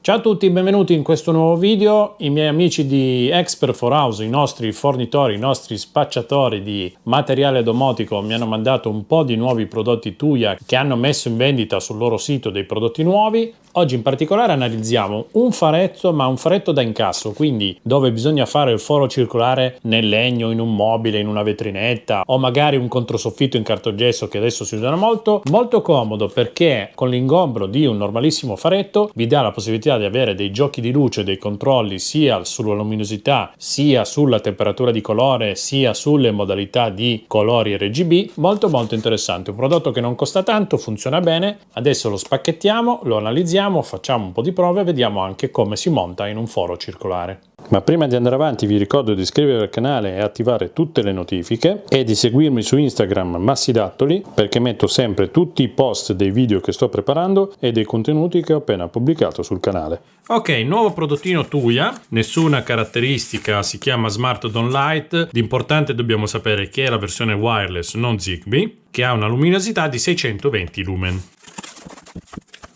Ciao a tutti, benvenuti in questo nuovo video. I miei amici di Expert4House, i nostri fornitori, i nostri spacciatori di materiale domotico mi hanno mandato un po' di nuovi prodotti Tuya che hanno messo in vendita sul loro sito dei prodotti nuovi. Oggi in particolare analizziamo un faretto, ma un faretto da incasso, quindi dove bisogna fare il foro circolare nel legno, in un mobile, in una vetrinetta o magari un controsoffitto in cartongesso che adesso si usano molto. Molto comodo perché con l'ingombro di un normalissimo faretto vi dà la possibilità di avere dei giochi di luce, dei controlli sia sulla luminosità, sia sulla temperatura di colore, sia sulle modalità di colori RGB. Molto interessante, un prodotto che non costa tanto, funziona bene. Adesso lo spacchettiamo, lo analizziamo, facciamo un po' di prove e vediamo anche come si monta in un foro circolare. Ma prima di andare avanti vi ricordo di iscrivervi al canale e attivare tutte le notifiche e di seguirmi su Instagram Massidattoli, perché metto sempre tutti i post dei video che sto preparando e dei contenuti che ho appena pubblicato sul canale. Ok, nuovo prodottino Tuya, nessuna caratteristica, si chiama Smart Dome Light. L'importante dobbiamo sapere che è la versione wireless non Zigbee, che ha una luminosità di 620 lumen.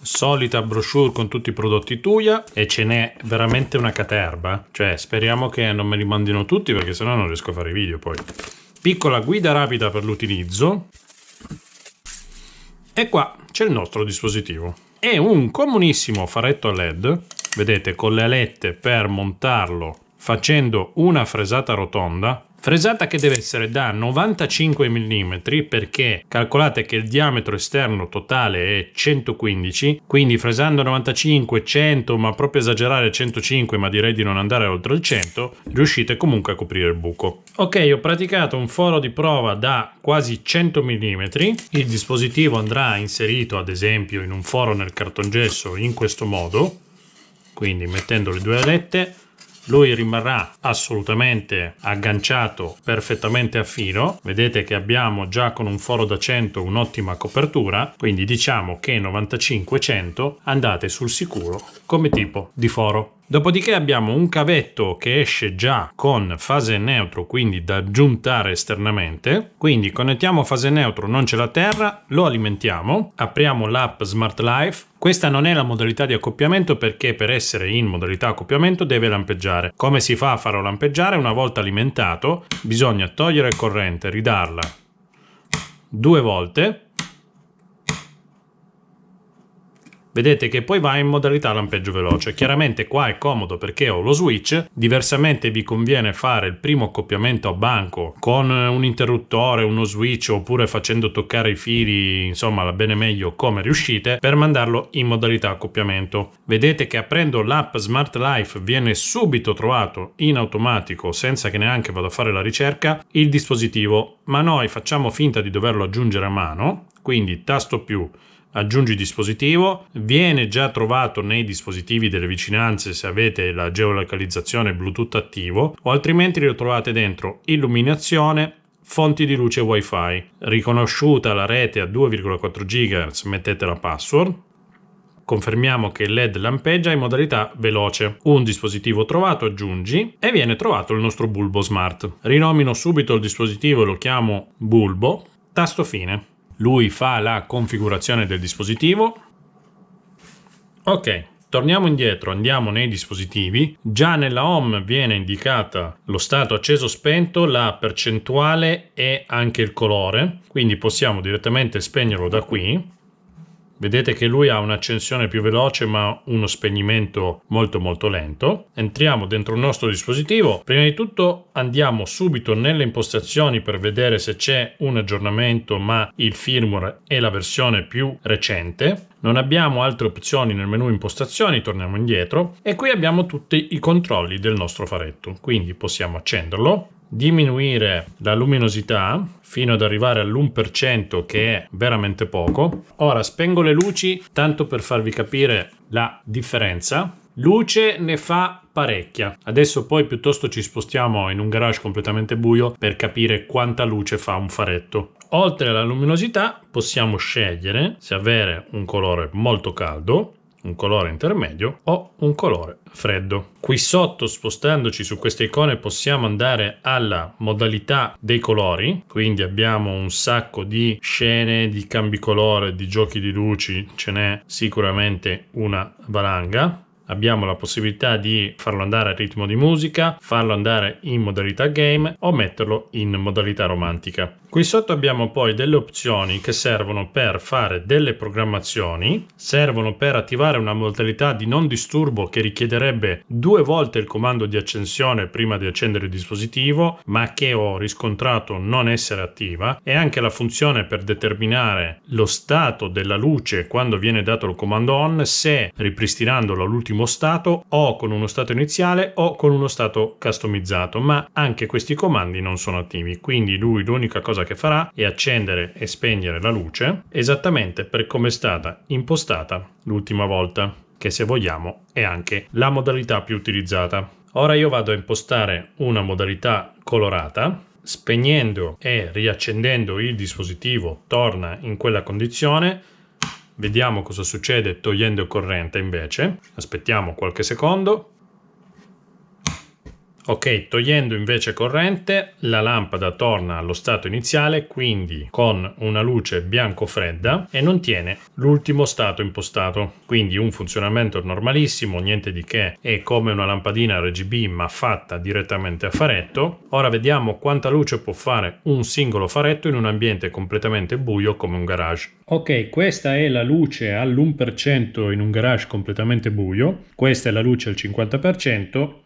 Solita brochure con tutti i prodotti Tuya e ce n'è veramente una caterba, cioè speriamo che non me li mandino tutti perché sennò non riesco a fare i video poi. Piccola guida rapida per l'utilizzo e qua c'è il nostro dispositivo. È un comunissimo faretto a LED, vedete, con le alette per montarlo facendo una fresata rotonda. Fresata che deve essere da 95 mm perché calcolate che il diametro esterno totale è 115, quindi fresando 95, 100, ma proprio esagerare 105, ma direi di non andare oltre il 100, riuscite comunque a coprire il buco. Ok, ho praticato un foro di prova da quasi 100 mm, il dispositivo andrà inserito ad esempio in un foro nel cartongesso in questo modo, quindi mettendo le due alette. Lui rimarrà assolutamente agganciato perfettamente a filo. Vedete che abbiamo già con un foro da 100 un'ottima copertura, quindi diciamo che 95-100 andate sul sicuro come tipo di foro. Dopodiché abbiamo un cavetto che esce già con fase neutro, quindi da aggiuntare esternamente. Quindi connettiamo fase neutro, non c'è la terra, lo alimentiamo, apriamo l'app Smart Life. Questa non è la modalità di accoppiamento perché per essere in modalità accoppiamento deve lampeggiare. Come si fa a farlo lampeggiare? Una volta alimentato bisogna togliere corrente, ridarla 2 volte. Vedete che poi va in modalità lampeggio veloce. Chiaramente qua è comodo perché ho lo switch, diversamente vi conviene fare il primo accoppiamento a banco con un interruttore, uno switch oppure facendo toccare i fili, insomma la bene meglio come riuscite, per mandarlo in modalità accoppiamento. Vedete che aprendo l'app Smart Life viene subito trovato in automatico senza che neanche vado a fare la ricerca il dispositivo, ma noi facciamo finta di doverlo aggiungere a mano, quindi tasto più, aggiungi dispositivo, viene già trovato nei dispositivi delle vicinanze se avete la geolocalizzazione Bluetooth attivo o altrimenti lo trovate dentro illuminazione, fonti di luce wifi, riconosciuta la rete a 2,4 GHz, mettete la password, confermiamo che il LED lampeggia in modalità veloce, un dispositivo trovato, aggiungi e viene trovato il nostro bulbo smart. Rinomino subito il dispositivo e lo chiamo bulbo, tasto fine. Lui fa la configurazione del dispositivo. Ok, torniamo indietro, andiamo nei dispositivi. Già nella home viene indicata lo stato acceso spento, la percentuale e anche il colore, quindi possiamo direttamente spegnerlo da qui. Vedete che lui ha un'accensione più veloce ma uno spegnimento molto lento. Entriamo dentro il nostro dispositivo. Prima di tutto andiamo subito nelle impostazioni per vedere se c'è un aggiornamento, ma il firmware è la versione più recente. Non abbiamo altre opzioni nel menu impostazioni, torniamo indietro e qui abbiamo tutti i controlli del nostro faretto. Quindi possiamo accenderlo, diminuire la luminosità fino ad arrivare all'1% che è veramente poco. Ora spengo le luci tanto per farvi capire la differenza. Luce ne fa parecchia. Adesso poi piuttosto ci spostiamo in un garage completamente buio per capire quanta luce fa un faretto. Oltre alla luminosità possiamo scegliere se avere un colore molto caldo, un colore intermedio o un colore freddo. Qui sotto, spostandoci su queste icone, possiamo andare alla modalità dei colori, quindi abbiamo un sacco di scene, di cambi colore, di giochi di luci, ce n'è sicuramente una valanga. abbiamo la possibilità di farlo andare a ritmo di musica, farlo andare in modalità game o metterlo in modalità romantica. Qui sotto abbiamo poi delle opzioni che servono per fare delle programmazioni, servono per attivare una modalità di non disturbo che richiederebbe 2 volte il comando di accensione prima di accendere il dispositivo, ma che ho riscontrato non essere attiva, e anche la funzione per determinare lo stato della luce quando viene dato il comando on, se ripristinandolo all'ultimo stato o con uno stato iniziale o con uno stato customizzato, ma anche questi comandi non sono attivi, quindi lui l'unica cosa che farà è accendere e spegnere la luce esattamente per come è stata impostata l'ultima volta, che se vogliamo è anche la modalità più utilizzata. Ora io vado a impostare una modalità colorata, spegnendo e riaccendendo il dispositivo torna in quella condizione. Vediamo cosa succede togliendo corrente invece. Aspettiamo qualche secondo. Ok, togliendo invece corrente, la lampada torna allo stato iniziale, quindi con una luce bianco-fredda, e non tiene l'ultimo stato impostato. Quindi un funzionamento normalissimo, niente di che, è come una lampadina RGB ma fatta direttamente a faretto. Ora vediamo quanta luce può fare un singolo faretto in un ambiente completamente buio come un garage. Ok, questa è la luce all'1% in un garage completamente buio, questa è la luce al 50%.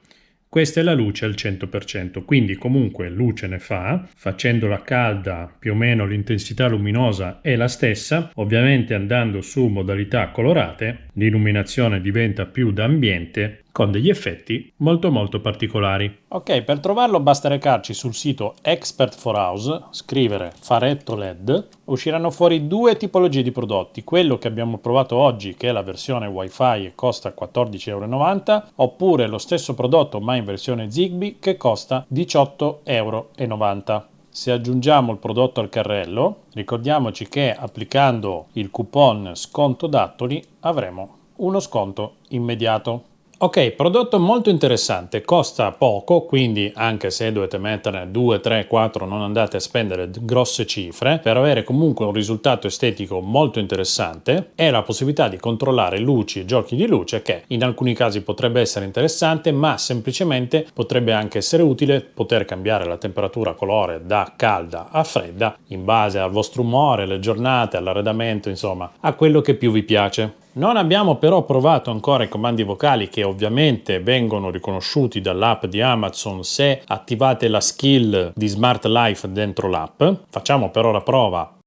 Questa è la luce al 100%, quindi comunque luce ne fa, facendola calda più o meno l'intensità luminosa è la stessa, ovviamente andando su modalità colorate l'illuminazione diventa più da ambiente con degli effetti molto particolari. Ok, per trovarlo basta recarci sul sito Expert for House, scrivere faretto LED, usciranno fuori 2 tipologie di prodotti, quello che abbiamo provato oggi che è la versione Wi-Fi e costa 14,90 €, oppure lo stesso prodotto ma in versione Zigbee che costa 18,90 €. Se aggiungiamo il prodotto al carrello, ricordiamoci che applicando il coupon sconto dattoli avremo uno sconto immediato. Ok, prodotto molto interessante, costa poco, quindi anche se dovete metterne 2, 3, 4 non andate a spendere grosse cifre, per avere comunque un risultato estetico molto interessante e la possibilità di controllare luci e giochi di luce che in alcuni casi potrebbe essere interessante, ma semplicemente potrebbe anche essere utile poter cambiare la temperatura colore da calda a fredda in base al vostro umore, alle giornate, all'arredamento, insomma, a quello che più vi piace. Non abbiamo però provato ancora i comandi vocali che ovviamente vengono riconosciuti dall'app di Amazon se attivate la skill di Smart Life dentro l'app. Facciamo però la prova.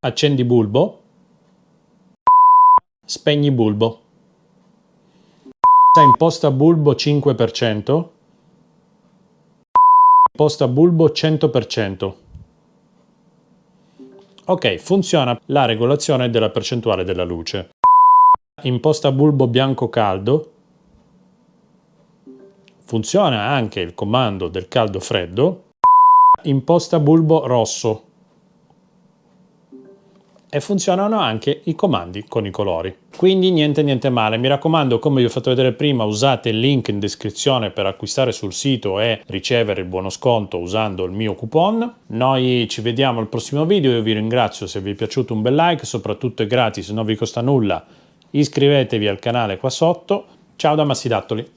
Accendi bulbo. Spegni bulbo. Imposta bulbo 5%. Imposta bulbo 100%. Ok, funziona la regolazione della percentuale della luce. Imposta bulbo bianco caldo. Funziona anche il comando del caldo freddo. Imposta bulbo rosso. E funzionano anche i comandi con i colori. Quindi niente male. Mi raccomando, come vi ho fatto vedere prima, usate il link in descrizione per acquistare sul sito e ricevere il buono sconto usando il mio coupon. Noi ci vediamo al prossimo video. Io vi ringrazio se vi è piaciuto, un bel like, soprattutto è gratis, non vi costa nulla. Iscrivetevi al canale qua sotto. Ciao da Massi Dattoli.